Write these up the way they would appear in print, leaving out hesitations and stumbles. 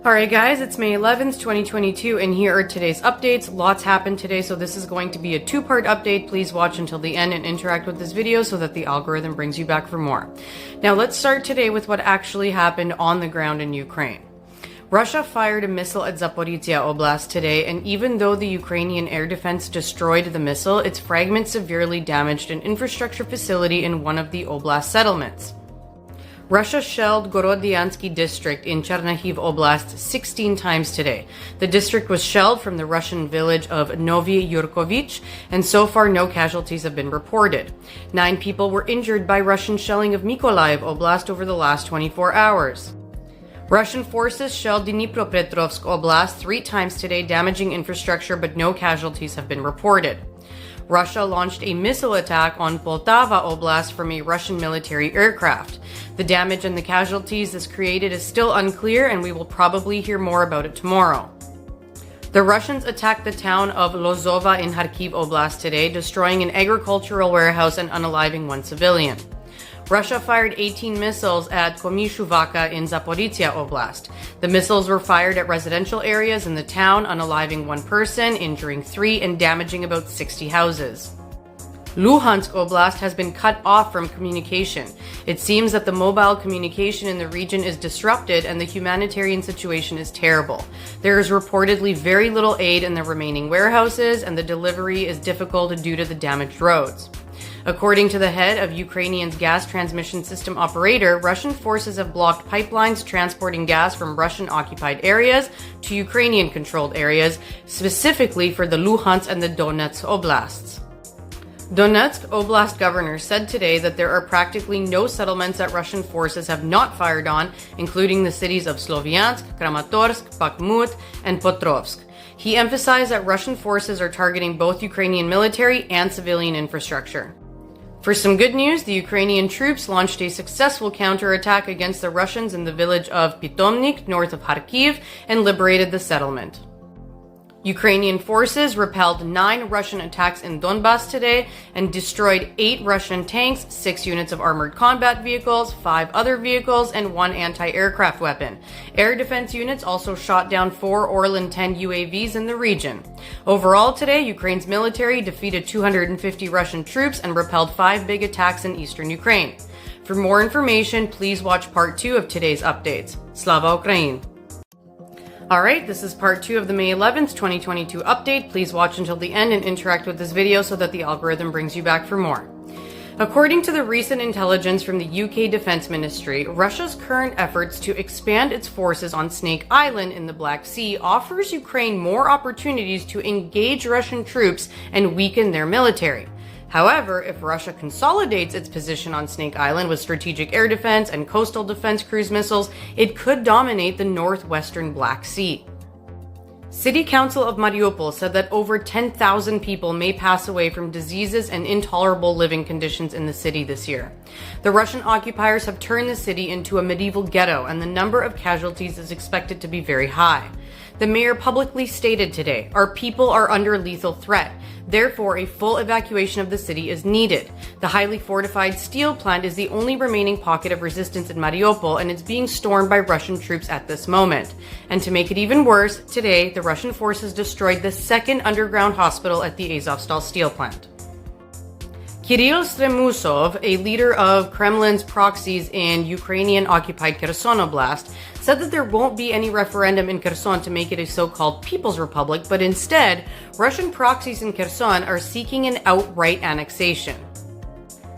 Alright guys, it's May 11th, 2022, and here are today's updates. Lots happened today, so this is going to be a two-part update. Please watch until the end and interact with this video so that the algorithm brings you back for more. Now let's start today with what actually happened on the ground in Ukraine. Russia fired a missile at Zaporizhia Oblast today, and even though the Ukrainian air defense destroyed the missile, its fragments severely damaged an infrastructure facility in one of the oblast settlements. Russia shelled Gorodyansky district in Chernihiv Oblast 16 times today. The district was shelled from the Russian village of Novy Yurkovich, and so far no casualties have been reported. 9 people were injured by Russian shelling of Mykolaiv Oblast over the last 24 hours. Russian forces shelled Dnipropetrovsk Oblast 3 times today, damaging infrastructure, but no casualties have been reported. Russia launched a missile attack on Poltava Oblast from a Russian military aircraft. The damage and the casualties this created is still unclear, and we will probably hear more about it tomorrow. The Russians attacked the town of Lozova in Kharkiv Oblast today, destroying an agricultural warehouse and unaliving 1 civilian. Russia fired 18 missiles at Komishuvaka in Zaporizhia Oblast. The missiles were fired at residential areas in the town, unaliving 1 person, injuring 3, and damaging about 60 houses. Luhansk Oblast has been cut off from communication. It seems that the mobile communication in the region is disrupted and the humanitarian situation is terrible. There is reportedly very little aid in the remaining warehouses, and the delivery is difficult due to the damaged roads. According to the head of Ukrainian's gas transmission system operator, Russian forces have blocked pipelines transporting gas from Russian-occupied areas to Ukrainian-controlled areas, specifically for the Luhansk and the Donetsk Oblasts. Donetsk Oblast governor said today that there are practically no settlements that Russian forces have not fired on, including the cities of Sloviansk, Kramatorsk, Bakhmut, and Potrovsk. He emphasized that Russian forces are targeting both Ukrainian military and civilian infrastructure. For some good news, the Ukrainian troops launched a successful counterattack against the Russians in the village of Pitomnik, north of Kharkiv, and liberated the settlement. Ukrainian forces repelled 9 Russian attacks in Donbas today and destroyed 8 Russian tanks, 6 units of armored combat vehicles, 5 other vehicles, and 1 anti-aircraft weapon. Air defense units also shot down 4 Orlan 10 UAVs in the region. Overall today, Ukraine's military defeated 250 Russian troops and repelled 5 big attacks in eastern Ukraine. For more information, please watch part 2 of today's updates. Slava Ukraini! Alright, this is part 2 of the May 11th, 2022 update. Please watch until the end and interact with this video so that the algorithm brings you back for more. According to the recent intelligence from the UK Defense Ministry, Russia's current efforts to expand its forces on Snake Island in the Black Sea offers Ukraine more opportunities to engage Russian troops and weaken their military. However, if Russia consolidates its position on Snake Island with strategic air defense and coastal defense cruise missiles, it could dominate the northwestern Black Sea. City Council of Mariupol said that over 10,000 people may pass away from diseases and intolerable living conditions in the city this year. The Russian occupiers have turned the city into a medieval ghetto, and the number of casualties is expected to be very high. The mayor publicly stated today, "Our people are under lethal threat. Therefore, a full evacuation of the city is needed. The highly fortified steel plant is the only remaining pocket of resistance in Mariupol, and it's being stormed by Russian troops at this moment." And to make it even worse, today, the Russian forces destroyed the second underground hospital at the Azovstal steel plant. Kirill Stremusov, a leader of Kremlin's proxies in Ukrainian-occupied Kherson Oblast, said that there won't be any referendum in Kherson to make it a so-called People's Republic, but instead, Russian proxies in Kherson are seeking an outright annexation.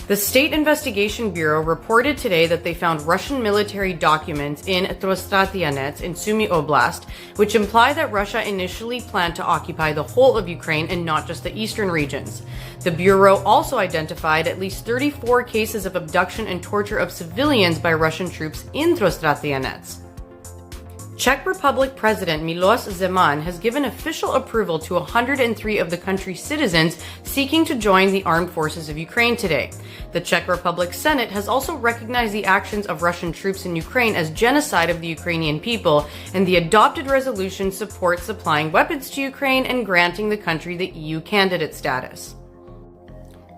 The State Investigation Bureau reported today that they found Russian military documents in Trostratianets in Sumy Oblast, which imply that Russia initially planned to occupy the whole of Ukraine and not just the eastern regions. The Bureau also identified at least 34 cases of abduction and torture of civilians by Russian troops in Trostratianets. Czech Republic President Miloš Zeman has given official approval to 103 of the country's citizens seeking to join the armed forces of Ukraine today. The Czech Republic Senate has also recognized the actions of Russian troops in Ukraine as genocide of the Ukrainian people, and the adopted resolution supports supplying weapons to Ukraine and granting the country the EU candidate status.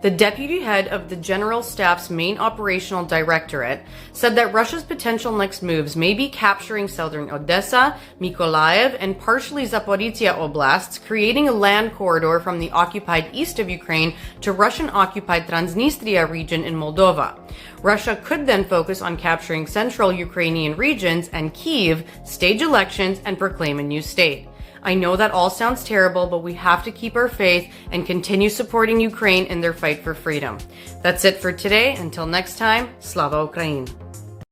The deputy head of the General Staff's main operational directorate said that Russia's potential next moves may be capturing southern Odessa, Mykolaiv, and partially Zaporizhia oblasts, creating a land corridor from the occupied east of Ukraine to Russian-occupied Transnistria region in Moldova. Russia could then focus on capturing central Ukrainian regions and Kyiv, stage elections, and proclaim a new state. I know that all sounds terrible, but we have to keep our faith and continue supporting Ukraine in their fight for freedom. That's it for today. Until next time, Slava Ukraini!